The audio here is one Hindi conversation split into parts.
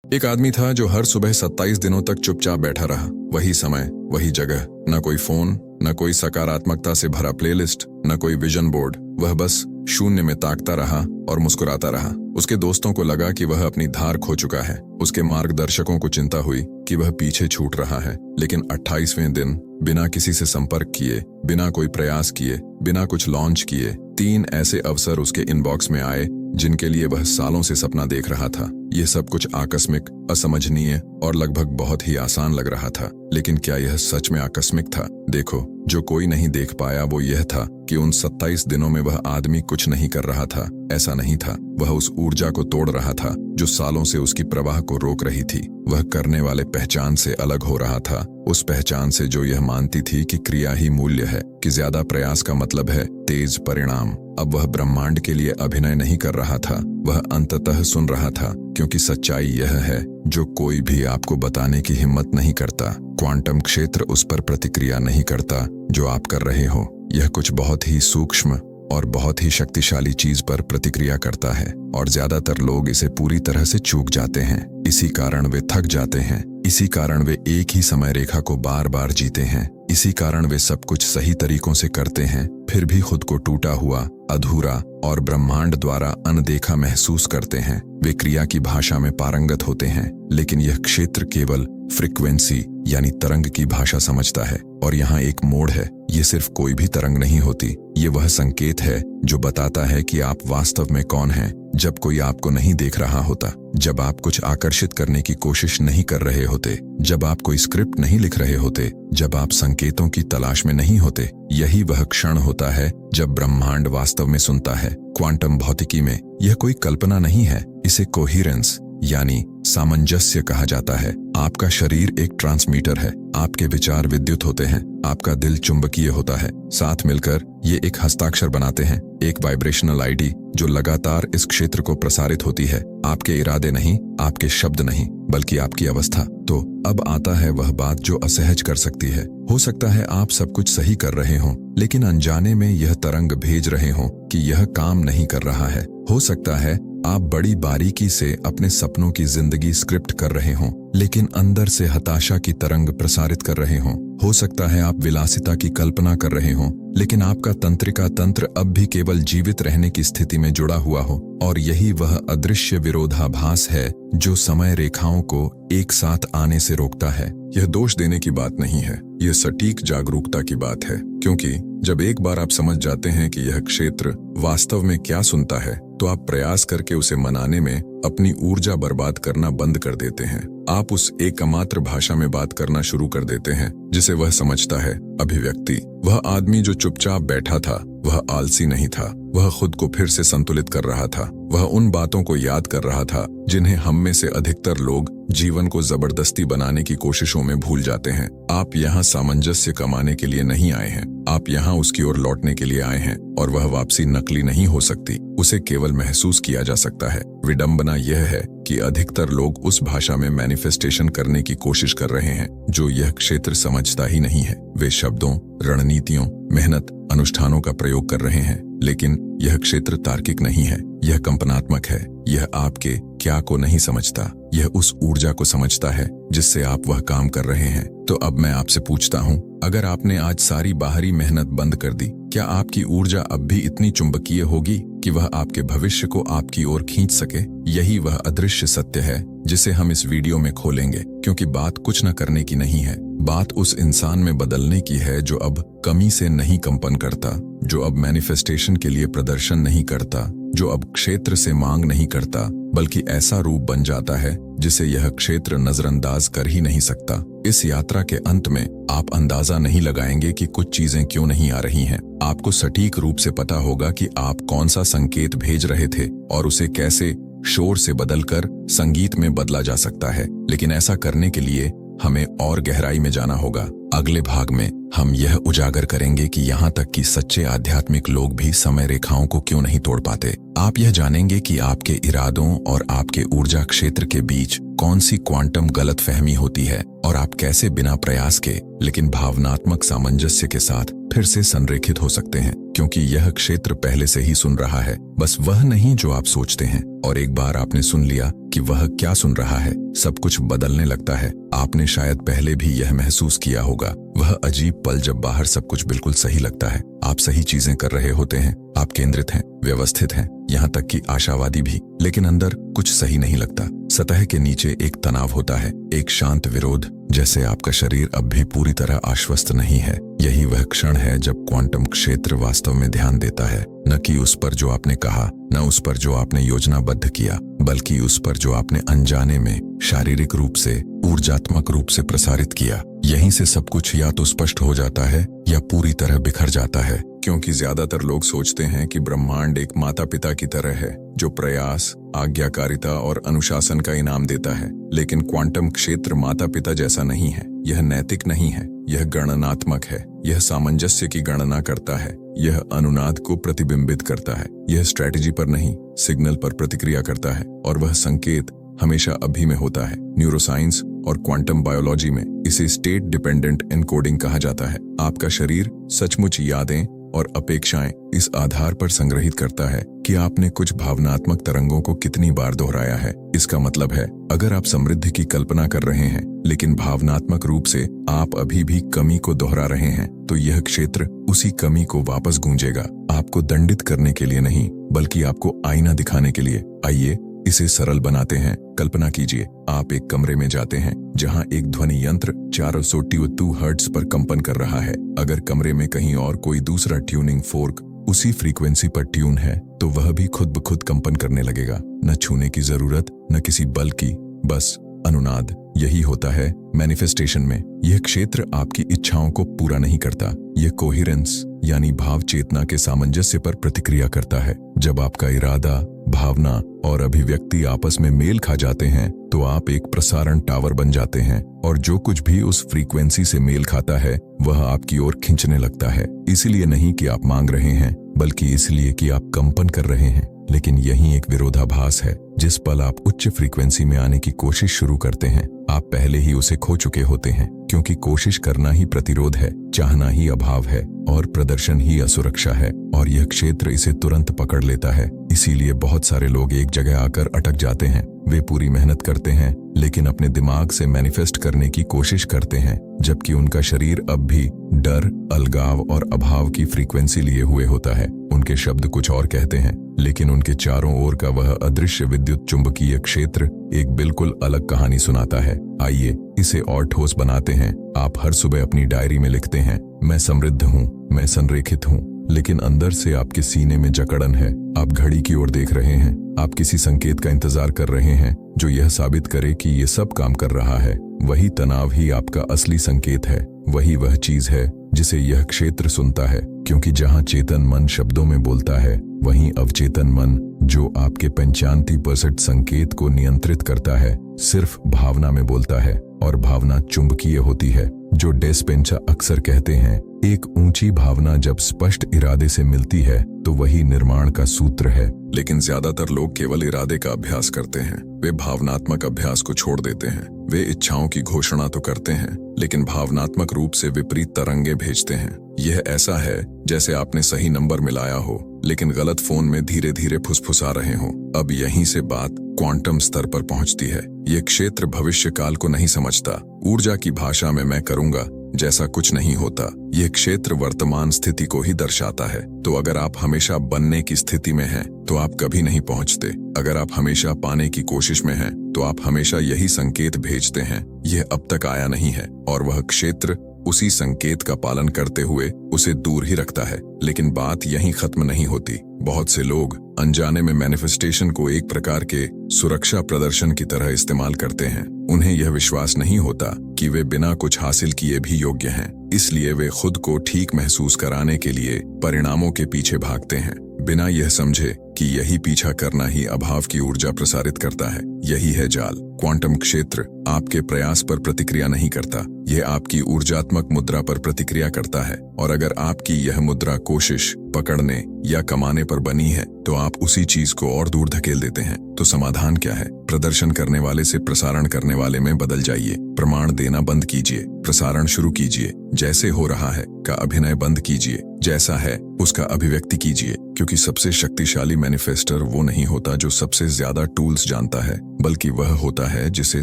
एक आदमी था जो हर सुबह 27 दिनों तक चुपचाप बैठा रहा। वही समय, वही जगह, न कोई फोन, न कोई सकारात्मकता से भरा प्लेलिस्ट, न कोई विजन बोर्ड। वह बस शून्य में ताकता रहा और मुस्कुराता रहा। उसके दोस्तों को लगा कि वह अपनी धार खो चुका है। उसके मार्गदर्शकों को चिंता हुई कि वह पीछे छूट रहा है। लेकिन 28वें दिन बिना किसी से संपर्क किए, बिना कोई प्रयास किए, बिना कुछ लॉन्च किए, 3 ऐसे अवसर उसके इनबॉक्स में आए जिनके लिए वह सालों से सपना देख रहा था। यह सब कुछ आकस्मिक, असमझनीय और लगभग बहुत ही आसान लग रहा था। लेकिन क्या यह सच में आकस्मिक था? देखो, जो कोई नहीं देख पाया वो यह था कि उन 27 दिनों में वह आदमी कुछ नहीं कर रहा था। ऐसा नहीं था। वह उस ऊर्जा को तोड़ रहा था जो सालों से उसकी प्रवाह को रोक रही थी। वह करने वाले पहचान से अलग हो रहा था, उस पहचान से जो यह मानती थी कि क्रिया ही मूल्य है, कि ज्यादा प्रयास का मतलब है तेज परिणाम। अब वह ब्रह्मांड के लिए अभिनय नहीं कर रहा था, वह अंततः सुन रहा था, क्योंकि सच्चाई यह है जो कोई भी आपको बताने की हिम्मत नहीं करता। क्वांटम क्षेत्र उस पर प्रतिक्रिया नहीं करता जो आप कर रहे हो। यह कुछ बहुत ही सूक्ष्म और बहुत ही शक्तिशाली चीज पर प्रतिक्रिया करता है, और ज्यादातर लोग इसे पूरी तरह से चूक जाते हैं। इसी कारण वे थक जाते हैं, इसी कारण वे एक ही समय रेखा को बार बार जीते हैं, इसी कारण वे सब कुछ सही तरीकों से करते हैं, फिर भी खुद को टूटा हुआ, अधूरा और ब्रह्मांड द्वारा अनदेखा महसूस करते हैं। वे क्रिया की भाषा में पारंगत होते हैं, लेकिन यह क्षेत्र केवल फ्रीक्वेंसी यानी तरंग की भाषा समझता है। और यहाँ एक मोड़ है, ये सिर्फ कोई भी तरंग नहीं होती, ये वह संकेत है जो बताता है कि आप वास्तव में कौन हैं। जब कोई आपको नहीं देख रहा होता, जब आप कुछ आकर्षित करने की कोशिश नहीं कर रहे होते, जब आप कोई स्क्रिप्ट नहीं लिख रहे होते, जब आप संकेतों की तलाश में नहीं होते, यही वह क्षण होता है जब ब्रह्मांड वास्तव में सुनता है। क्वांटम भौतिकी में यह कोई कल्पना नहीं है, इसे कोहिरेंस यानी सामंजस्य कहा जाता है। आपका शरीर एक ट्रांसमीटर है, आपके विचार विद्युत होते हैं, आपका दिल चुंबकीय होता है। साथ मिलकर ये एक हस्ताक्षर बनाते हैं, एक वाइब्रेशनल आईडी जो लगातार इस क्षेत्र को प्रसारित होती है। आपके इरादे नहीं, आपके शब्द नहीं, बल्कि आपकी अवस्था। तो अब आता है वह बात जो असहज कर सकती है। हो सकता है आप सब कुछ सही कर रहे हों, लेकिन अनजाने में यह तरंग भेज रहे हों कि यह काम नहीं कर रहा है। हो सकता है आप बड़ी बारीकी से अपने सपनों की जिंदगी स्क्रिप्ट कर रहे हों, लेकिन अंदर से हताशा की तरंग प्रसारित कर रहे हों। हो सकता है आप विलासिता की कल्पना कर रहे हों, लेकिन आपका तंत्रिका तंत्र अब भी केवल जीवित रहने की स्थिति में जुड़ा हुआ हो। और यही वह अदृश्य विरोधाभास है जो समय रेखाओं को एक साथ आने से रोकता है। यह दोष देने की बात नहीं है, यह सटीक जागरूकता की बात है। क्योंकि जब एक बार आप समझ जाते हैं कि यह क्षेत्र वास्तव में क्या सुनता है, तो आप प्रयास करके उसे मनाने में अपनी ऊर्जा बर्बाद करना बंद कर देते हैं। आप उस एकमात्र भाषा में बात करना शुरू कर देते हैं जिसे वह समझता है। अभिव्यक्ति। वह आदमी जो चुपचाप बैठा था, वह आलसी नहीं था, वह खुद को फिर से संतुलित कर रहा था। वह उन बातों को याद कर रहा था जिन्हें हम में से अधिकतर लोग जीवन को जबरदस्ती बनाने की कोशिशों में भूल जाते हैं। आप यहाँ सामंजस्य कमाने के लिए नहीं आए हैं, आप यहाँ उसकी ओर लौटने के लिए आए हैं। और वह वापसी नकली नहीं हो सकती, उसे केवल महसूस किया जा सकता है। विडंबना यह है कि अधिकतर लोग उस भाषा में मैनिफेस्टेशन करने की कोशिश कर रहे हैं जो यह क्षेत्र समझता ही नहीं है। वे शब्दों, रणनीतियों, मेहनत, अनुष्ठानों का प्रयोग कर रहे हैं, लेकिन यह क्षेत्र तार्किक नहीं है, यह कंपनात्मक है। यह आपके क्या को नहीं समझता, यह उस ऊर्जा को समझता है जिससे आप वह काम कर रहे हैं। तो अब मैं आपसे पूछता हूँ, अगर आपने आज सारी बाहरी मेहनत बंद कर दी, क्या आपकी ऊर्जा अब भी इतनी चुंबकीय होगी कि वह आपके भविष्य को आपकी ओर खींच सके? यही वह अदृश्य सत्य है जिसे हम इस वीडियो में खोलेंगे, क्योंकि बात कुछ न करने की नहीं है, बात उस इंसान में बदलने की है जो अब कमी से नहीं कंपन करता, जो अब मैनिफेस्टेशन के लिए प्रदर्शन नहीं करता, जो अब क्षेत्र से मांग नहीं करता, बल्कि ऐसा रूप बन जाता है जिसे यह क्षेत्र नजरअंदाज कर ही नहीं सकता। इस यात्रा के अंत में आप अंदाजा नहीं लगाएंगे कि कुछ चीजें क्यों नहीं आ रही हैं। आपको सटीक रूप से पता होगा कि आप कौन सा संकेत भेज रहे थे और उसे कैसे शोर से बदलकर संगीत में बदला जा सकता है। लेकिन ऐसा करने के लिए हमें और गहराई में जाना होगा। अगले भाग में हम यह उजागर करेंगे कि यहाँ तक कि सच्चे आध्यात्मिक लोग भी समय रेखाओं को क्यों नहीं तोड़ पाते। आप यह जानेंगे कि आपके इरादों और आपके ऊर्जा क्षेत्र के बीच कौन सी क्वांटम गलतफहमी होती है और आप कैसे बिना प्रयास के लेकिन भावनात्मक सामंजस्य के साथ फिर से संरेखित हो सकते हैं, क्योंकि यह क्षेत्र पहले से ही सुन रहा है, बस वह नहीं जो आप सोचते हैं। और एक बार आपने सुन लिया कि वह क्या सुन रहा है, सब कुछ बदलने लगता है। आपने शायद पहले भी यह महसूस किया होगा, वह अजीब पल जब बाहर सब कुछ बिल्कुल सही लगता है, आप सही चीजें कर रहे होते हैं, आप केंद्रित हैं, व्यवस्थित हैं, यहाँ तक कि आशावादी भी, लेकिन अंदर कुछ सही नहीं लगता। सतह के नीचे एक तनाव होता है, एक शांत विरोध, जैसे आपका शरीर अब भी पूरी तरह आश्वस्त नहीं है। यही वह क्षण है जब क्वांटम क्षेत्र वास्तव में ध्यान देता है, न कि उस पर जो आपने कहा, न उस पर जो आपने योजनाबद्ध किया, बल्कि उस पर जो आपने अनजाने में शारीरिक रूप से, ऊर्जात्मक रूप से प्रसारित किया। यहीं से सब कुछ या तो स्पष्ट हो जाता है या पूरी तरह बिखर जाता है, क्योंकि ज्यादातर लोग सोचते हैं कि ब्रह्मांड एक माता पिता की तरह है जो प्रयास, आज्ञाकारिता और अनुशासन का इनाम देता है। लेकिन क्वांटम क्षेत्र माता पिता जैसा नहीं है। यह नैतिक नहीं है, यह गणनात्मक है। यह सामंजस्य की गणना करता है, यह अनुनाद को प्रतिबिंबित करता है, यह स्ट्रैटेजी पर नहीं, सिग्नल पर प्रतिक्रिया करता है, और वह संकेत हमेशा अभी में होता है। न्यूरोसाइंस और क्वांटम बायोलॉजी में इसे स्टेट डिपेंडेंट एनकोडिंग कहा जाता है। आपका शरीर सचमुच यादें और अपेक्षाएं इस आधार पर संग्रहित करता है कि आपने कुछ भावनात्मक तरंगों को कितनी बार दोहराया है। इसका मतलब है, अगर आप समृद्धि की कल्पना कर रहे हैं लेकिन भावनात्मक रूप से आप अभी भी कमी को दोहरा रहे हैं, तो यह क्षेत्र उसी कमी को वापस गूंजेगा, आपको दंडित करने के लिए नहीं, बल्कि आपको आईना दिखाने के लिए। आइए इसे सरल बनाते हैं। कल्पना कीजिए, आप एक कमरे में जाते हैं जहां एक ध्वनि यंत्र 432 हर्ट्ज पर कंपन कर रहा है। अगर कमरे में कहीं और कोई दूसरा ट्यूनिंग फोर्क उसी फ्रीक्वेंसी पर ट्यून है, तो वह भी खुद ब खुद कंपन करने लगेगा। न छूने की जरूरत, न किसी बल की, बस अनुनाद। यही होता है मैनिफेस्टेशन में। यह क्षेत्र आपकी इच्छाओं को पूरा नहीं करता, यह कोहेरेंस यानी भाव चेतना के सामंजस्य पर प्रतिक्रिया करता है। जब आपका इरादा, भावना और अभिव्यक्ति आपस में मेल खा जाते हैं, तो आप एक प्रसारण टावर बन जाते हैं, और जो कुछ भी उस फ्रीक्वेंसी से मेल खाता है वह आपकी ओर खींचने लगता है। इसलिए नहीं कि आप मांग रहे हैं, बल्कि इसलिए कि आप कंपन कर रहे हैं। लेकिन यही एक विरोधाभास है। जिस पल आप उच्च फ्रीक्वेंसी में आने की कोशिश शुरू करते हैं, आप पहले ही उसे खो चुके होते हैं, क्योंकि कोशिश करना ही प्रतिरोध है, चाहना ही अभाव है, और प्रदर्शन ही असुरक्षा है, और यह क्षेत्र इसे तुरंत पकड़ लेता है। इसीलिए बहुत सारे लोग एक जगह आकर अटक जाते हैं। वे पूरी मेहनत करते हैं, लेकिन अपने दिमाग से मैनिफेस्ट करने की कोशिश करते हैं, जबकि उनका शरीर अब भी डर, अलगाव और अभाव की फ्रीक्वेंसी लिए हुए होता है। उनके शब्द कुछ और कहते हैं, लेकिन उनके चारों ओर का वह अदृश्य विद्युत चुंबकीय क्षेत्र एक बिल्कुल अलग कहानी सुनाता है। आइए इसे और ठोस बनाते हैं। आप हर सुबह अपनी डायरी में लिखते हैं, मैं समृद्ध हूँ, मैं संरेखित हूँ, लेकिन अंदर से आपके सीने में जकड़न है। आप घड़ी की ओर देख रहे हैं, आप किसी संकेत का इंतजार कर रहे हैं जो यह साबित करे कि ये सब काम कर रहा है। वही तनाव ही आपका असली संकेत है। वही वह चीज है जिसे यह क्षेत्र सुनता है, क्योंकि जहां चेतन मन शब्दों में बोलता है, वहीं अवचेतन मन, जो आपके 95% संकेत को नियंत्रित करता है, सिर्फ भावना में बोलता है। और भावना चुंबकीय होती है। जो डिस्पेंसा अक्सर कहते हैं, एक ऊंची भावना जब स्पष्ट इरादे से मिलती है तो वही निर्माण का सूत्र है। लेकिन ज्यादातर लोग केवल इरादे का अभ्यास करते हैं, वे भावनात्मक अभ्यास को छोड़ देते हैं। वे इच्छाओं की घोषणा तो करते हैं, लेकिन भावनात्मक रूप से विपरीत तरंगे भेजते हैं। यह ऐसा है जैसे आपने सही नंबर मिलाया हो, लेकिन गलत फोन में धीरे धीरे फुसफुसा रहे हो। अब यहीं से बात क्वांटम स्तर पर पहुंचती है। यह क्षेत्र भविष्य काल को नहीं समझता। ऊर्जा की भाषा में मैं करूंगा जैसा कुछ नहीं होता। यह क्षेत्र वर्तमान स्थिति को ही दर्शाता है। तो अगर आप हमेशा बनने की स्थिति में हैं, तो आप कभी नहीं पहुंचते। अगर आप हमेशा पाने की कोशिश में हैं, तो आप हमेशा यही संकेत भेजते हैं, यह अब तक आया नहीं है। और वह क्षेत्र उसी संकेत का पालन करते हुए उसे दूर ही रखता है। लेकिन बात यहीं खत्म नहीं होती। बहुत से लोग अनजाने में मैनिफेस्टेशन को एक प्रकार के सुरक्षा प्रदर्शन की तरह इस्तेमाल करते हैं। उन्हें यह विश्वास नहीं होता कि वे बिना कुछ हासिल किए भी योग्य हैं, इसलिए वे खुद को ठीक महसूस कराने के लिए परिणामों के पीछे भागते हैं, बिना यह समझे कि यही पीछा करना ही अभाव की ऊर्जा प्रसारित करता है। यही है जाल। क्वांटम क्षेत्र आपके प्रयास पर प्रतिक्रिया नहीं करता, यह आपकी ऊर्जात्मक मुद्रा पर प्रतिक्रिया करता है। और अगर आपकी यह मुद्रा कोशिश, पकड़ने या कमाने पर बनी है तो आप उसी चीज को और दूर धकेल देते हैं। तो समाधान क्या है? प्रदर्शन करने वाले से प्रसारण करने वाले में बदल जाइए। प्रमाण देना बंद कीजिए, प्रसारण शुरू कीजिए। जैसे हो रहा है का अभिनय बंद कीजिए, जैसा है उसका अभिव्यक्ति कीजिए। क्योंकि सबसे शक्तिशाली मैनिफेस्टर वो नहीं होता जो सबसे ज्यादा टूल्स जानता है, बल्कि वह होता है जिसे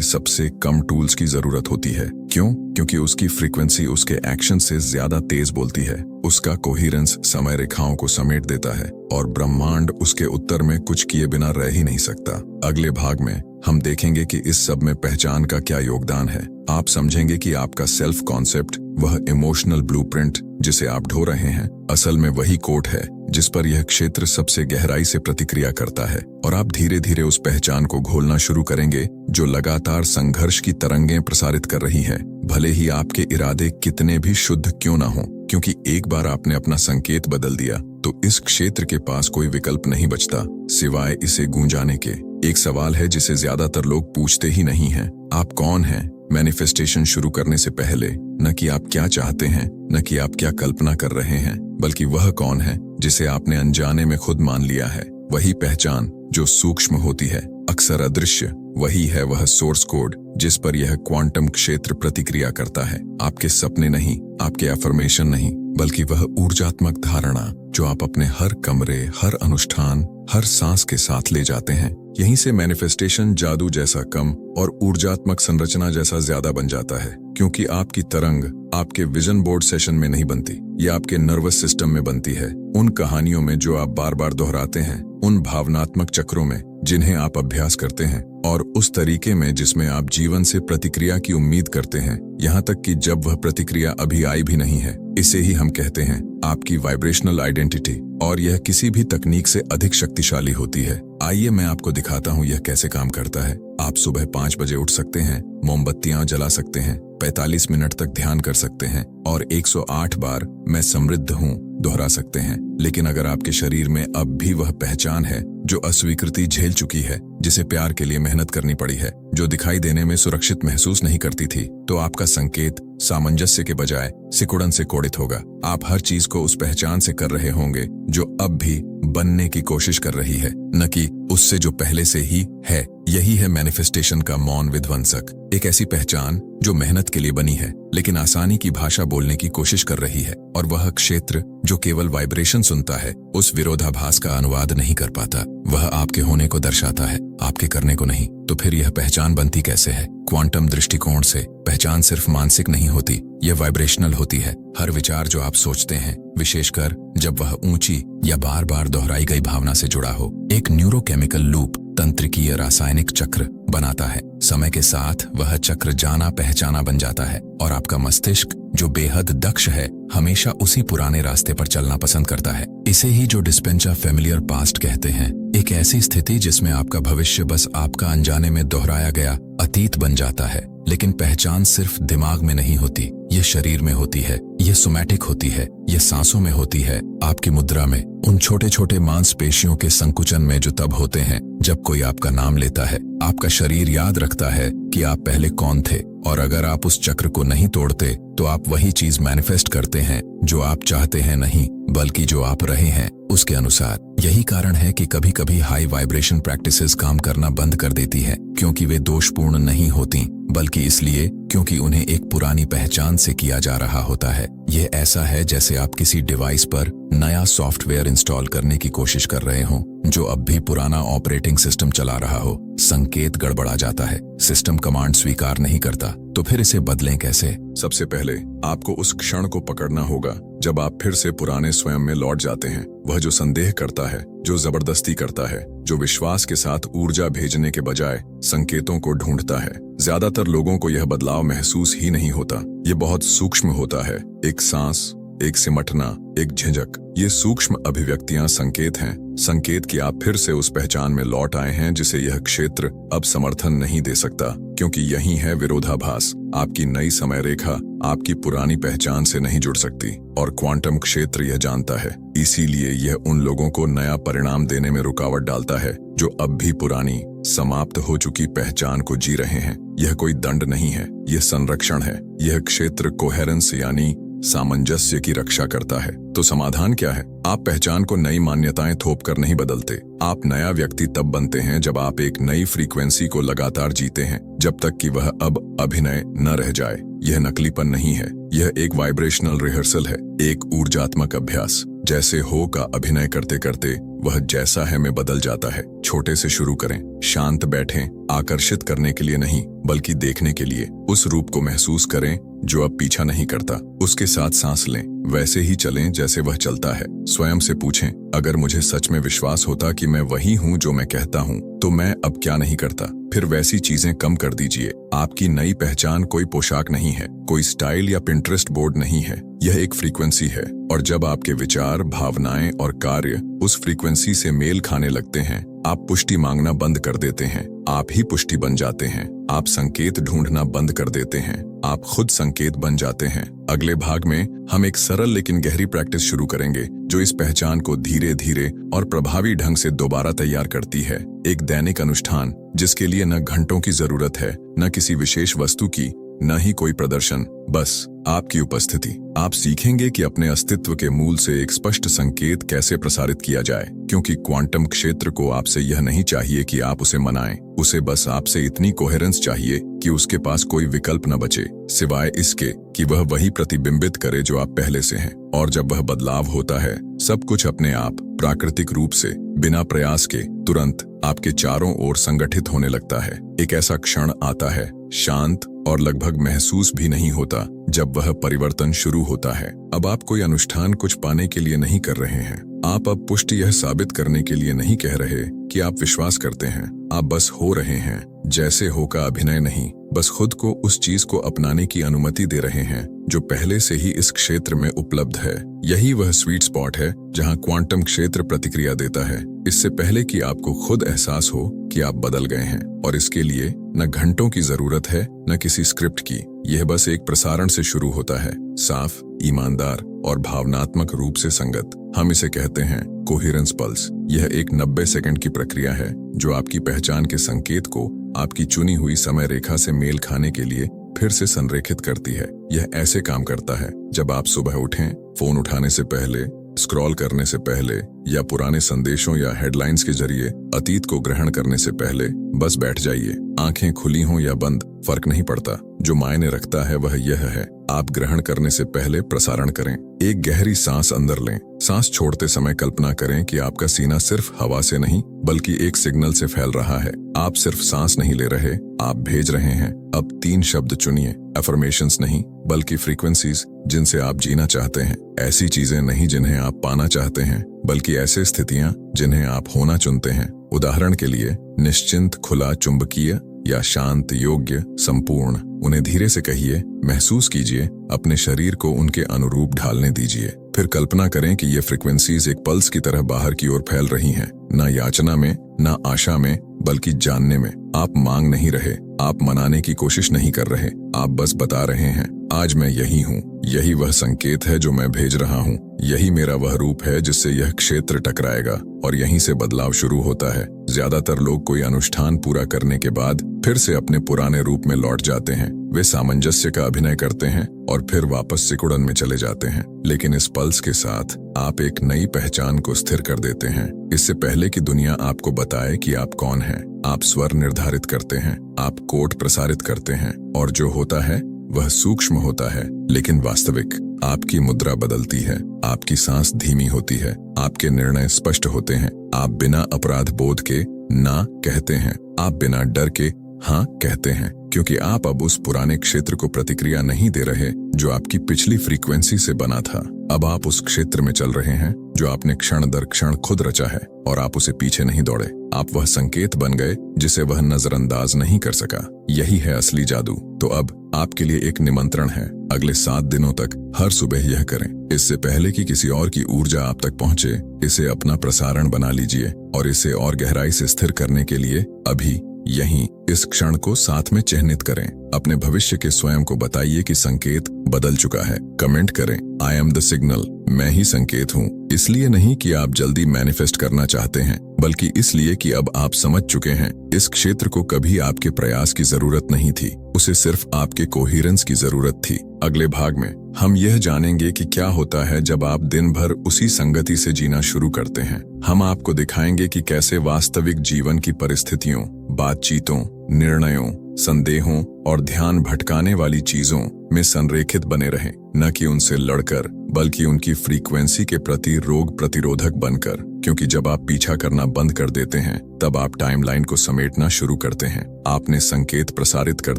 सबसे कम टूल्स की जरूरत होती है। क्यों? क्योंकि उसकी फ्रीक्वेंसी उसके एक्शन से ज्यादा तेज बोलती है। उसका कोहिरेंस समय रेखाओं को समेट देता है और ब्रह्मांड उसके उत्तर में कुछ किए बिना रह ही नहीं सकता। अगले भाग में हम देखेंगे कि इस सब में पहचान का क्या योगदान है। आप समझेंगे कि आपका सेल्फ कॉन्सेप्ट, वह इमोशनल ब्लूप्रिंट जिसे आप ढो रहे हैं, असल में वही कोड है जिस पर यह क्षेत्र सबसे गहराई से प्रतिक्रिया करता है। और आप धीरे धीरे उस पहचान को घोलना शुरू करेंगे जो लगातार संघर्ष की तरंगें प्रसारित कर रही है, भले ही आपके इरादे कितने भी शुद्ध क्यों ना हो। क्योंकि एक बार आपने अपना संकेत बदल दिया तो इस क्षेत्र के पास कोई विकल्प नहीं बचता सिवाय इसे गूंजाने के। एक सवाल है जिसे ज्यादातर लोग पूछते ही नहीं हैं। आप कौन हैं? मैनिफेस्टेशन शुरू करने से पहले न कि आप क्या चाहते हैं, न कि आप क्या कल्पना कर रहे हैं, बल्कि वह कौन है जिसे आपने अनजाने में खुद मान लिया है। वही पहचान जो सूक्ष्म होती है, अक्सर अदृश्य, वही है वह सोर्स कोड जिस पर यह क्वांटम क्षेत्र प्रतिक्रिया करता है। आपके सपने नहीं, आपके अफर्मेशन नहीं, बल्कि वह ऊर्जात्मक धारणा जो आप अपने हर कमरे, हर अनुष्ठान, हर सांस के साथ ले जाते हैं। यहीं से मैनिफेस्टेशन जादू जैसा कम और ऊर्जात्मक संरचना जैसा ज्यादा बन जाता है। क्योंकि आपकी तरंग आपके विजन बोर्ड सेशन में नहीं बनती, यह आपके नर्वस सिस्टम में बनती है। उन कहानियों में जो आप बार बार दोहराते हैं, उन भावनात्मक चक्रों में जिन्हें आप अभ्यास करते हैं, और उस तरीके में जिसमें आप जीवन से प्रतिक्रिया की उम्मीद करते हैं, यहाँ तक कि जब वह प्रतिक्रिया अभी आई भी नहीं है। इसे ही हम कहते हैं आपकी वाइब्रेशनल आइडेंटिटी। और यह किसी भी तकनीक से अधिक शक्तिशाली होती है। आइए मैं आपको दिखाता हूँ यह कैसे काम करता है। आप सुबह 5 बजे उठ सकते हैं, मोमबत्तियां जला सकते हैं, 45 मिनट तक ध्यान कर सकते हैं और 108 बार मैं समृद्ध हूँ दोहरा सकते हैं। लेकिन अगर आपके शरीर में अब भी वह पहचान है जो अस्वीकृति झेल चुकी है, जिसे प्यार के लिए मेहनत करनी पड़ी है, जो दिखाई देने में सुरक्षित महसूस नहीं करती थी, तो आपका संकेत सामंजस्य के बजाय सिकुड़न से कोडित होगा। आप हर चीज को उस पहचान से कर रहे होंगे जो अब भी बनने की कोशिश कर रही है, न कि उससे जो पहले से ही है। यही है मैनिफेस्टेशन का मौन विध्वंसक। एक ऐसी पहचान जो मेहनत के लिए बनी है लेकिन आसानी की भाषा बोलने की कोशिश कर रही है। और वह क्षेत्र जो केवल वाइब्रेशन सुनता है, उस विरोधाभास का अनुवाद नहीं कर पाता। वह आपके होने को दर्शाता है, आपके करने को नहीं। तो फिर यह पहचान बनती कैसे है? क्वांटम दृष्टिकोण से पहचान सिर्फ मानसिक नहीं होती, यह वाइब्रेशनल होती है। हर विचार जो आप सोचते हैं, विशेषकर जब वह ऊंची या बार बार दोहराई गई भावना से जुड़ा हो, एक न्यूरोकेमिकल लूप, तंत्रिकीय रासायनिक चक्र बनाता है। समय के साथ वह चक्र जाना पहचाना बन जाता है और आपका मस्तिष्क जो बेहद दक्ष है, हमेशा उसी पुराने रास्ते पर चलना पसंद करता है। इसे ही जो डिस्पेंचा फेमिलियर पास्ट कहते हैं, एक ऐसी स्थिति जिसमें आपका भविष्य बस आपका अनजाने में दोहराया गया अतीत बन जाता है। लेकिन पहचान सिर्फ दिमाग में नहीं होती, यह शरीर में होती है, यह सोमैटिक होती है, यह सांसों में होती है, आपकी मुद्रा में, उन छोटे छोटे मांसपेशियों के संकुचन में जो तब होते हैं जब कोई आपका नाम लेता है। आपका शरीर याद रखता है कि आप पहले कौन थे, और अगर आप उस चक्र को नहीं तोड़ते तो आप वही चीज मैनिफेस्ट करते हैं जो आप चाहते हैं नहीं, बल्कि जो आप रहे हैं उसके अनुसार। यही कारण है कि कभी कभी हाई वाइब्रेशन प्रैक्टिसेस काम करना बंद कर देती है, क्योंकि वे दोषपूर्ण नहीं होती, बल्कि इसलिए क्योंकि उन्हें एक पुरानी पहचान से किया जा रहा होता है। यह ऐसा है जैसे आप किसी डिवाइस पर नया सॉफ्टवेयर इंस्टॉल करने की कोशिश कर रहे हो जो अब भी पुराना ऑपरेटिंग सिस्टम चला रहा हो। संकेत गड़बड़ा जाता है, सिस्टम कमांड स्वीकार नहीं करता, तो फिर इसे बदलें कैसे? सबसे पहले आपको उस क्षण को पकड़ना होगा जब आप फिर से पुराने स्वयं में लौट जाते हैं। वह जो संदेह करता है, जो जबरदस्ती करता है, जो विश्वास के साथ ऊर्जा भेजने के बजाय संकेतों को ढूंढता है। ज्यादातर लोगों को यह बदलाव महसूस ही नहीं होता। ये बहुत सूक्ष्म होता है, एक सांस, एक सिमटना, एक झिझक। ये सूक्ष्म अभिव्यक्तियां संकेत हैं, संकेत कि आप फिर से उस पहचान में लौट आए हैं जिसे यह क्षेत्र अब समर्थन नहीं दे सकता, क्योंकि यही है विरोधाभास। आपकी नई समय रेखा आपकी पुरानी पहचान से नहीं जुड़ सकती और क्वांटम क्षेत्र यह जानता है। इसीलिए यह उन लोगों को नया परिणाम देने में रुकावट डालता है जो अब भी पुरानी, समाप्त हो चुकी पहचान को जी रहे हैं। यह कोई दंड नहीं है, यह संरक्षण है। यह क्षेत्र कोहेरेंस यानी सामंजस्य की रक्षा करता है। तो समाधान क्या है? आप पहचान को नई मान्यताएं थोप कर नहीं बदलते। आप नया व्यक्ति तब बनते हैं जब आप एक नई फ्रीक्वेंसी को लगातार जीते हैं, जब तक कि वह अब अभिनय न रह जाए। यह नकलीपन नहीं है, यह एक वाइब्रेशनल रिहर्सल है, एक ऊर्जात्मक अभ्यास। जैसे हो का अभिनय करते करते वह जैसा है में बदल जाता है। छोटे से शुरू करें, शांत बैठें, आकर्षित करने के लिए नहीं बल्कि देखने के लिए। उस रूप को महसूस करें जो अब पीछा नहीं करता। उसके साथ सांस लें, वैसे ही चलें जैसे वह चलता है। स्वयं से पूछें, अगर मुझे सच में विश्वास होता कि मैं वही हूँ जो मैं कहता हूँ, तो मैं अब क्या नहीं करता? फिर वैसी चीजें कम कर दीजिए। आपकी नई पहचान कोई पोशाक नहीं है, कोई स्टाइल या पिंटरेस्ट बोर्ड नहीं है। यह एक फ्रीक्वेंसी है, और जब आपके विचार, भावनाएं और कार्य उस फ्रीक्वेंसी से मेल खाने लगते हैं, आप पुष्टि मांगना बंद कर देते हैं। आप ही पुष्टि बन जाते हैं। आप संकेत ढूंढना बंद कर देते हैं। आप खुद संकेत बन जाते हैं। अगले भाग में हम एक सरल लेकिन गहरी प्रैक्टिस शुरू करेंगे जो इस पहचान को धीरे धीरे और प्रभावी ढंग से दोबारा तैयार करती है। एक दैनिक अनुष्ठान जिसके लिए न घंटों की जरूरत है, न किसी विशेष वस्तु की, न ही कोई प्रदर्शन, बस आपकी उपस्थिति। आप सीखेंगे कि अपने अस्तित्व के मूल से एक स्पष्ट संकेत कैसे प्रसारित किया जाए, क्योंकि क्वांटम क्षेत्र को आपसे यह नहीं चाहिए कि आप उसे मनाएं। उसे बस आपसे इतनी कोहेरेंस चाहिए कि उसके पास कोई विकल्प न बचे सिवाय इसके कि वह वही प्रतिबिंबित करे जो आप पहले से हैं। और जब वह बदलाव होता है, सब कुछ अपने आप प्राकृतिक रूप से, बिना प्रयास के, तुरंत आपके चारों ओर संगठित होने लगता है। एक ऐसा क्षण आता है, शांत और लगभग महसूस भी नहीं होता, जब वह परिवर्तन शुरू होता है। अब आप कोई अनुष्ठान कुछ पाने के लिए नहीं कर रहे हैं। आप अब पुष्टि यह साबित करने के लिए नहीं कह रहे कि आप विश्वास करते हैं। आप बस हो रहे हैं, जैसे हो का अभिनय नहीं, बस खुद को उस चीज को अपनाने की अनुमति दे रहे हैं जो पहले से ही इस क्षेत्र में उपलब्ध है। यही वह स्वीट स्पॉट है जहां क्वांटम क्षेत्र प्रतिक्रिया देता है, इससे पहले कि आपको खुद एहसास हो कि आप बदल गए हैं। और इसके लिए न घंटों की जरूरत है, न किसी स्क्रिप्ट की। यह बस एक प्रसारण से शुरू होता है, साफ, ईमानदार और भावनात्मक रूप से संगत। हम इसे कहते हैं कोहेरेंस पल्स। यह एक 90 सेकंड की प्रक्रिया है जो आपकी पहचान के संकेत को आपकी चुनी हुई समय रेखा से मेल खाने के लिए फिर से संरेखित करती है। यह ऐसे काम करता है जब आप सुबह उठें, फोन उठाने से पहले, स्क्रॉल करने से पहले या पुराने संदेशों या हेडलाइंस के जरिए अतीत को ग्रहण करने से पहले बस बैठ जाइए। आंखें खुली हों या बंद, फर्क नहीं पड़ता। जो मायने रखता है वह यह है, आप ग्रहण करने से पहले प्रसारण करें। एक गहरी सांस अंदर लें। सांस छोड़ते समय कल्पना करें कि आपका सीना सिर्फ हवा से नहीं बल्कि एक सिग्नल से फैल रहा है। आप सिर्फ सांस नहीं ले रहे, आप भेज रहे हैं। अब 3 शब्द चुनिए, अफर्मेशंस नहीं बल्कि फ्रीक्वेंसीज जिनसे आप जीना चाहते हैं। ऐसी चीजें नहीं जिन्हें आप पाना चाहते हैं, बल्कि ऐसे स्थितियां जिन्हें आप होना चुनते हैं। उदाहरण के लिए, निश्चिंत, खुला, चुंबकीय या शांत, योग्य, संपूर्ण। उन्हें धीरे से कहिए, महसूस कीजिए, अपने शरीर को उनके अनुरूप ढालने दीजिए। फिर कल्पना करें कि ये फ्रीक्वेंसीज एक पल्स की तरह बाहर की ओर फैल रही हैं, ना याचना में, ना आशा में, बल्कि जानने में। आप मांग नहीं रहे, आप मनाने की कोशिश नहीं कर रहे, आप बस बता रहे हैं, आज मैं यही हूँ। यही वह संकेत है जो मैं भेज रहा हूँ। यही मेरा वह रूप है जिससे यह क्षेत्र टकराएगा और यहीं से बदलाव शुरू होता है। ज्यादातर लोग कोई अनुष्ठान पूरा करने के बाद फिर से अपने पुराने रूप में लौट जाते हैं। वे सामंजस्य का अभिनय करते हैं और फिर वापस सिकुड़न में चले जाते हैं। लेकिन इस पल्स के साथ आप एक नई पहचान को स्थिर कर देते हैं। इससे पहले कि दुनिया आपको बताए कि आप कौन हैं, आप स्वर निर्धारित करते हैं, आप कोड प्रसारित करते हैं, और जो होता है वह सूक्ष्म होता है लेकिन वास्तविक। आपकी मुद्रा बदलती है, आपकी सांस धीमी होती है, आपके निर्णय स्पष्ट होते हैं। आप बिना अपराध बोध के ना कहते हैं, आप बिना डर के हाँ कहते हैं, क्योंकि आप अब उस पुराने क्षेत्र को प्रतिक्रिया नहीं दे रहे जो आपकी पिछली फ्रीक्वेंसी से बना था। अब आप उस क्षेत्र में चल रहे हैं जो आपने क्षण दर क्षण खुद रचा है, और आप उसे पीछे नहीं दौड़े, आप वह संकेत बन गए जिसे वह नजरअंदाज नहीं कर सका। यही है असली जादू। तो अब आपके लिए एक निमंत्रण है, अगले 7 दिनों तक हर सुबह यह करें। इससे पहले कि किसी और की ऊर्जा आप तक पहुंचे, इसे अपना प्रसारण बना लीजिए और इसे और गहराई से स्थिर करने के लिए अभी यहीं इस क्षण को साथ में चिह्नित करें। अपने भविष्य के स्वयं को बताइए कि संकेत बदल चुका है। कमेंट करें, आई एम द सिग्नल, मैं ही संकेत हूँ। इसलिए नहीं कि आप जल्दी मैनिफेस्ट करना चाहते हैं, बल्कि इसलिए कि अब आप समझ चुके हैं इस क्षेत्र को कभी आपके प्रयास की जरूरत नहीं थी, उसे सिर्फ आपके कोहेरेंस की जरूरत थी। अगले भाग में हम यह जानेंगे कि क्या होता है जब आप दिन भर उसी संगति से जीना शुरू करते हैं। हम आपको दिखाएंगे कि कैसे वास्तविक जीवन की परिस्थितियों, बातचीतों, निर्णयों, संदेहों और ध्यान भटकाने वाली चीजों में संरेखित बने रहें, न कि उनसे लड़कर, बल्कि उनकी फ्रीक्वेंसी के प्रति रोग प्रतिरोधक बनकर। क्योंकि जब आप पीछा करना बंद कर देते हैं, तब आप टाइमलाइन को समेटना शुरू करते हैं। आपने संकेत प्रसारित कर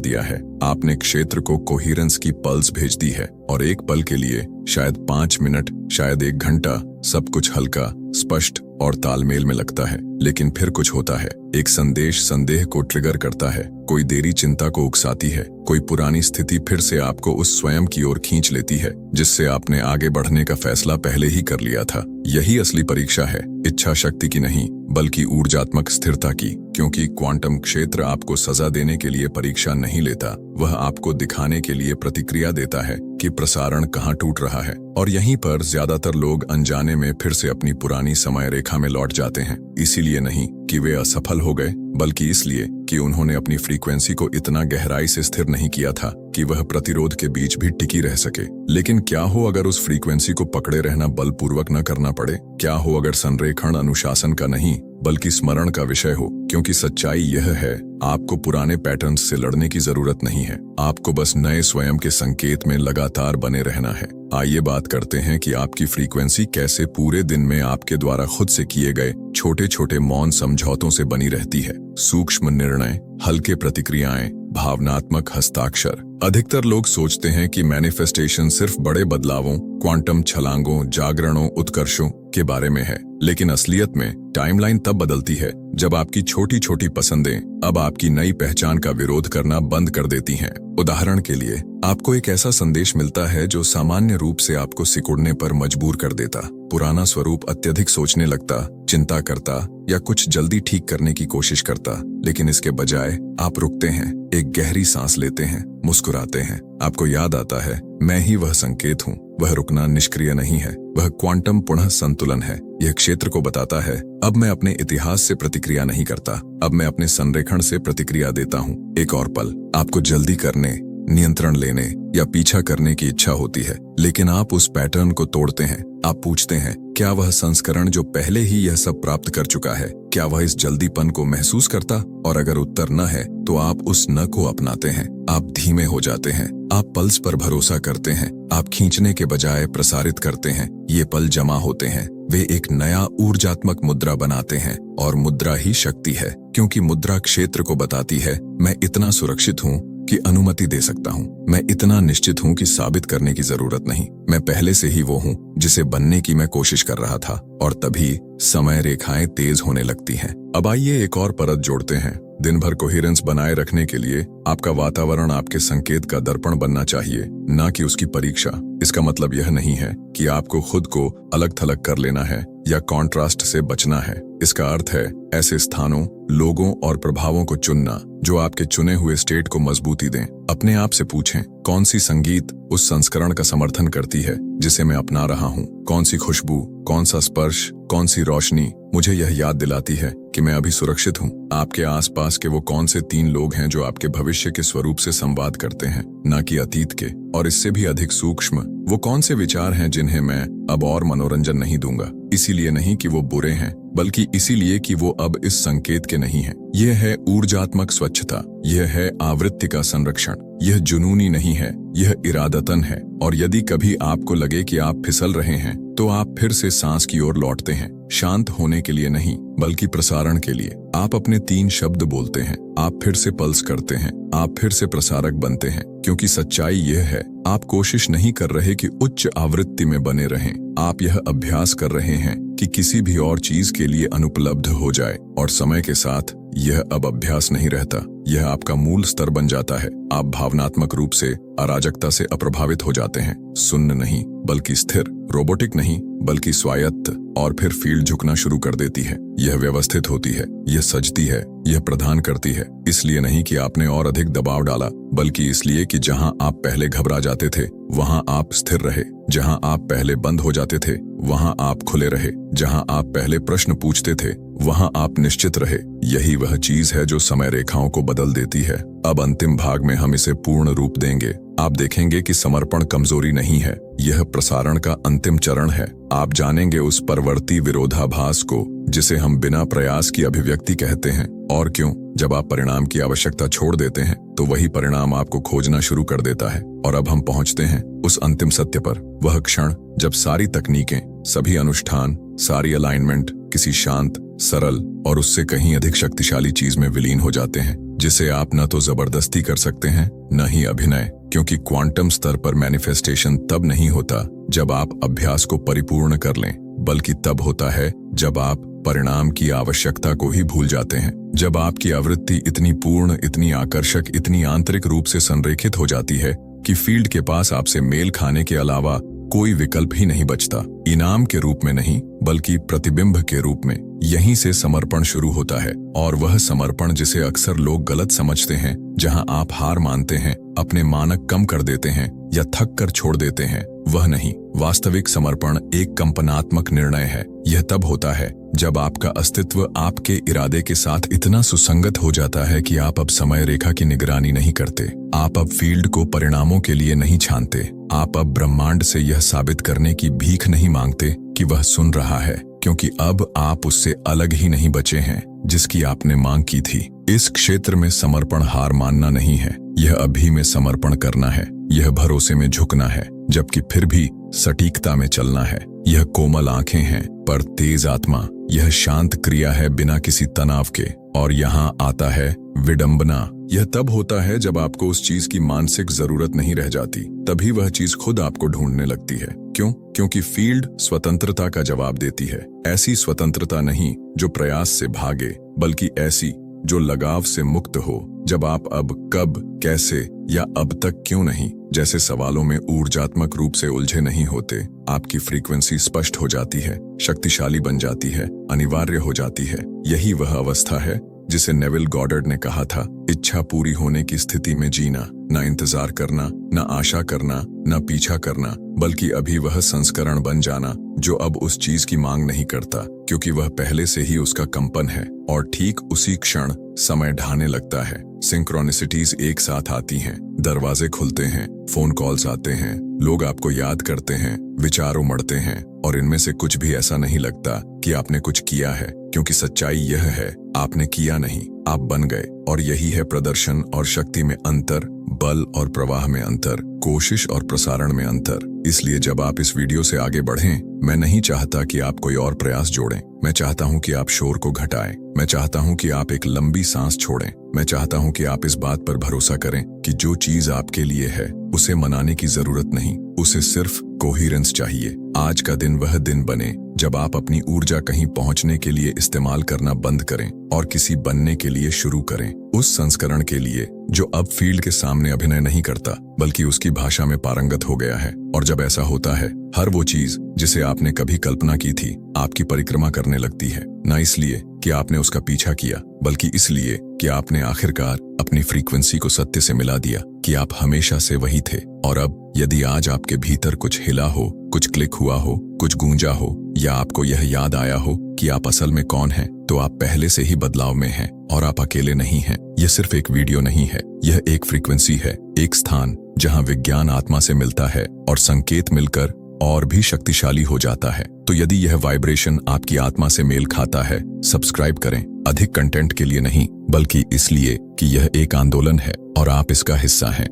दिया है, आपने क्षेत्र को कोहेरेंस की पल्स भेज दी है, और एक पल के लिए, शायद 5 मिनट, शायद 1 घंटा, सब कुछ हल्का, स्पष्ट और तालमेल में लगता है। लेकिन फिर कुछ होता है। एक संदेश संदेह को ट्रिगर करता है, कोई देरी चिंता को उकसाती है, कोई पुरानी स्थिति फिर से आपको उस स्वयं की ओर खींच लेती है जिससे आपने आगे बढ़ने का फैसला पहले ही कर लिया था। यही असली परीक्षा है, इच्छा शक्ति की नहीं, बल्कि ऊर्जात्मक स्थिरता की। क्योंकि क्वांटम क्षेत्र आपको सजा देने के लिए परीक्षा नहीं लेता, वह आपको दिखाने के लिए प्रतिक्रिया देता है कि प्रसारण कहाँ टूट रहा है। और यहीं पर ज्यादातर लोग अनजाने में फिर से अपनी पुरानी समय रेखा में लौट जाते हैं। इसीलिए नहीं कि वे असफल हो गए, बल्कि इसलिए कि उन्होंने अपनी फ्रीक्वेंसी को इतना गहराई से स्थिर नहीं किया था कि वह प्रतिरोध के बीच भी टिकी रह सके। लेकिन क्या हो अगर उस फ्रीक्वेंसी को पकड़े रहना बलपूर्वक न करना पड़े? क्या हो अगर संरेखण अनुशासन का नहीं, बल्कि स्मरण का विषय हो? क्योंकि सच्चाई यह है, आपको पुराने पैटर्न्स से लड़ने की जरूरत नहीं है, आपको बस नए स्वयं के संकेत में लगातार बने रहना है। आइए बात करते हैं कि आपकी फ्रीक्वेंसी कैसे पूरे दिन में आपके द्वारा खुद से किए गए छोटे छोटे मौन समझौतों से बनी रहती है। सूक्ष्म निर्णय, हल्के प्रतिक्रियाएं, भावनात्मक हस्ताक्षर। अधिकतर लोग सोचते हैं कि मैनिफेस्टेशन सिर्फ बड़े बदलावों, क्वांटम छलांगों, जागरणों, उत्कर्षों के बारे में है। लेकिन असलियत में टाइमलाइन तब बदलती है जब आपकी छोटी छोटी पसंदें अब आपकी नई पहचान का विरोध करना बंद कर देती हैं। उदाहरण के लिए, आपको एक ऐसा संदेश मिलता है जो सामान्य रूप से आपको सिकुड़ने पर मजबूर कर देता। पुराना स्वरूप अत्यधिक सोचने लगता, चिंता करता या कुछ जल्दी ठीक करने की कोशिश करता। लेकिन इसके बजाय आप रुकते हैं, एक गहरी सांस लेते हैं, मुस्कुराते हैं। आपको याद आता है, मैं ही वह संकेत हूँ। वह रुकना निष्क्रिय नहीं है, वह क्वांटम पुनः संतुलन है। यह क्षेत्र को बताता है, अब मैं अपने इतिहास से प्रतिक्रिया नहीं करता, अब मैं अपने संरेखण से प्रतिक्रिया देता हूँ। एक और पल, आपको जल्दी करने, नियंत्रण लेने या पीछा करने की इच्छा होती है, लेकिन आप उस पैटर्न को तोड़ते हैं। आप पूछते हैं, क्या वह संस्करण जो पहले ही यह सब प्राप्त कर चुका है, क्या वह इस जल्दीपन को महसूस करता? और अगर उत्तर न है, तो आप उस न को अपनाते हैं। आप धीमे हो जाते हैं, आप पल्स पर भरोसा करते हैं, आप खींचने के बजाय प्रसारित करते हैं। ये पल जमा होते हैं, वे एक नया ऊर्जात्मक मुद्रा बनाते हैं, और मुद्रा ही शक्ति है। क्योंकि मुद्रा क्षेत्र को बताती है, मैं इतना सुरक्षित हूँ कि अनुमति दे सकता हूँ, मैं इतना निश्चित हूँ कि साबित करने की जरूरत नहीं, मैं पहले से ही वो हूँ जिसे बनने की मैं कोशिश कर रहा था। और तभी समय रेखाएं तेज होने लगती हैं। अब आइए एक और परत जोड़ते हैं। दिन भर कोहेरेंस बनाए रखने के लिए आपका वातावरण आपके संकेत का दर्पण बनना चाहिए, न कि उसकी परीक्षा। इसका मतलब यह नहीं है कि आपको खुद को अलग थलग कर लेना है या कॉन्ट्रास्ट से बचना है। इसका अर्थ है ऐसे स्थानों, लोगों और प्रभावों को चुनना जो आपके चुने हुए स्टेट को मजबूती दें। अपने आप से पूछें, कौन सी संगीत उस संस्करण का समर्थन करती है जिसे मैं अपना रहा हूँ? कौन सी खुशबू, कौन सा स्पर्श, कौन सी रोशनी मुझे यह याद दिलाती है कि मैं अभी सुरक्षित हूँ? आपके आसपास के वो कौन से 3 लोग हैं जो आपके भविष्य के स्वरूप से संवाद करते हैं, न कि अतीत के? और इससे भी अधिक सूक्ष्म, वो कौन से विचार हैं जिन्हें मैं अब और मनोरंजन नहीं दूंगा? इसीलिए नहीं कि वो बुरे हैं, बल्कि इसीलिए कि वो अब इस संकेत के नहीं हैं। यह है ऊर्जात्मक स्वच्छता, यह है आवृत्ति का संरक्षण। यह जुनूनी नहीं है, यह इरादतन है। और यदि कभी आपको लगे कि आप फिसल रहे हैं, तो आप फिर से सांस की ओर लौटते हैं, शांत होने के लिए नहीं, बल्कि प्रसारण के लिए। आप अपने 3 शब्द बोलते हैं, आप फिर से पल्स करते हैं, आप फिर से प्रसारक बनते हैं। क्योंकि सच्चाई यह है, आप कोशिश नहीं कर रहे कि उच्च आवृत्ति में बने रहें, आप यह अभ्यास कर रहे हैं कि किसी भी और चीज के लिए अनुपलब्ध हो जाए, और समय के साथ यह अब अभ्यास नहीं रहता, यह आपका मूल स्तर बन जाता है। आप भावनात्मक रूप से अराजकता से अप्रभावित हो जाते हैं, सुन्न नहीं बल्कि स्थिर, रोबोटिक नहीं बल्कि स्वायत्त। और फिर फील्ड झुकना शुरू कर देती है, यह व्यवस्थित होती है, यह सजती है, यह प्रदान करती है। इसलिए नहीं कि आपने और अधिक दबाव डाला, बल्कि इसलिए कि जहां आप पहले घबरा जाते थे वहां आप स्थिर रहे, जहां आप पहले बंद हो जाते थे वहां आप खुले रहे, जहां आप पहले प्रश्न पूछते थे वहां आप निश्चित रहे। यही वह चीज है जो समय रेखाओं को बदल देती है। अब अंतिम भाग में हम इसे पूर्ण रूप देंगे। आप देखेंगे कि समर्पण कमजोरी नहीं है, यह प्रसारण का अंतिम चरण है। आप जानेंगे उस परवर्ती विरोधाभास को जिसे हम बिना प्रयास की अभिव्यक्ति कहते हैं। और क्यों? जब आप परिणाम की आवश्यकता छोड़ देते हैं तो वही परिणाम आपको खोजना शुरू कर देता है। और अब हम पहुंचते हैं उस अंतिम सत्य पर, वह क्षण जब सारी तकनीकें, सभी अनुष्ठान, सारी अलाइनमेंट किसी शांत, सरल और उससे कहीं अधिक शक्तिशाली चीज में विलीन हो जाते हैं, जिसे आप न तो जबरदस्ती कर सकते हैं न ही अभिनय। क्योंकि क्वांटम स्तर पर मैनिफेस्टेशन तब नहीं होता जब आप अभ्यास को परिपूर्ण कर लें, बल्कि तब होता है जब आप परिणाम की आवश्यकता को ही भूल जाते हैं। जब आपकी आवृत्ति इतनी पूर्ण, इतनी आकर्षक, इतनी आंतरिक रूप से संरेखित हो जाती है कि फील्ड के पास आपसे मेल खाने के अलावा कोई विकल्प ही नहीं बचता। इनाम के रूप में नहीं बल्कि प्रतिबिंब के रूप में। यहीं से समर्पण शुरू होता है, और वह समर्पण जिसे अक्सर लोग गलत समझते हैं, जहां आप हार मानते हैं, अपने मानक कम कर देते हैं या थक कर छोड़ देते हैं, वह नहीं। वास्तविक समर्पण एक कंपनात्मक निर्णय है। यह तब होता है जब आपका अस्तित्व आपके इरादे के साथ इतना सुसंगत हो जाता है कि आप अब समय रेखा की निगरानी नहीं करते, आप अब फील्ड को परिणामों के लिए नहीं छानते, आप अब ब्रह्मांड से यह साबित करने की भीख नहीं मांगते कि वह सुन रहा है, क्योंकि अब आप उससे अलग ही नहीं बचे हैं जिसकी आपने मांग की थी। इस क्षेत्र में समर्पण हार मानना नहीं है, यह अभी में समर्पण करना है, यह भरोसे में झुकना है जबकि फिर भी सटीकता में चलना है। यह कोमल आंखें हैं पर तेज आत्मा, यह शांत क्रिया है बिना किसी तनाव के। और यहाँ आता है विडंबना। यह तब होता है जब आपको उस चीज की मानसिक जरूरत नहीं रह जाती, तभी वह चीज खुद आपको ढूंढने लगती है। क्यों? क्योंकि फील्ड स्वतंत्रता का जवाब देती है। ऐसी स्वतंत्रता नहीं जो प्रयास से भागे, बल्कि ऐसी जो लगाव से मुक्त हो। जब आप अब, कब, कैसे या अब तक क्यों नहीं जैसे सवालों में ऊर्जात्मक रूप से उलझे नहीं होते, आपकी फ्रीक्वेंसी स्पष्ट हो जाती है, शक्तिशाली बन जाती है, अनिवार्य हो जाती है। यही वह अवस्था है जिसे नेविल गॉडर्ड ने कहा था, इच्छा पूरी होने की स्थिति में जीना, न इंतजार करना, न आशा करना, न पीछा करना, बल्कि अभी वह संस्करण बन जाना जो अब उस चीज की मांग नहीं करता, क्योंकि वह पहले से ही उसका कंपन है। और ठीक उसी क्षण समय ढाने लगता है। सिंक्रोनिसिटीज एक साथ आती हैं, दरवाजे खुलते हैं, फोन कॉल्स आते हैं, लोग आपको याद करते हैं, विचार उमड़ते हैं, और इनमें से कुछ भी ऐसा नहीं लगता कि आपने कुछ किया है, क्योंकि सच्चाई यह है, आपने किया नहीं, आप बन गए। और यही है प्रदर्शन और शक्ति में अंतर, बल और प्रवाह में अंतर, कोशिश और प्रसारण में अंतर। इसलिए जब आप इस वीडियो से आगे बढ़ें, मैं नहीं चाहता कि आप कोई और प्रयास जोड़ें, मैं चाहता हूं कि आप शोर को घटाएं, मैं चाहता हूं कि आप एक लंबी सांस छोड़ें, मैं चाहता हूं कि आप इस बात पर भरोसा करें कि जो चीज आपके लिए है उसे मनाने की जरूरत नहीं, उसे सिर्फ कोहिरेंस चाहिए। आज का दिन वह दिन बने जब आप अपनी ऊर्जा कहीं पहुंचने के लिए इस्तेमाल करना बंद करें और किसी बनने के लिए शुरू करें, उस संस्करण के लिए जो अब फील्ड के सामने अभिनय नहीं करता बल्कि उसकी भाषा में पारंगत हो गया है। और जब ऐसा होता है, हर वो चीज जिसे आपने कभी कल्पना की थी आपकी परिक्रमा करने लगती है, न इसलिए कि आपने उसका पीछा किया, बल्कि इसलिए कि आपने आखिरकार अपनी फ्रीक्वेंसी को सत्य से मिला दिया कि आप हमेशा से वही थे। और अब यदि आज आपके भीतर कुछ हिला हो, कुछ क्लिक हुआ हो, कुछ गूंजा हो, या आपको यह याद आया हो कि आप असल में कौन हैं, तो आप पहले से ही बदलाव में हैं और आप अकेले नहीं हैं। यह सिर्फ एक वीडियो नहीं है, यह एक फ्रीक्वेंसी है, एक स्थान जहां विज्ञान आत्मा से मिलता है और संकेत मिलकर और भी शक्तिशाली हो जाता है। तो यदि यह वाइब्रेशन आपकी आत्मा से मेल खाता है, सब्सक्राइब करें, अधिक कंटेंट के लिए नहीं बल्कि इसलिए कि यह एक आंदोलन है और आप इसका हिस्सा हैं।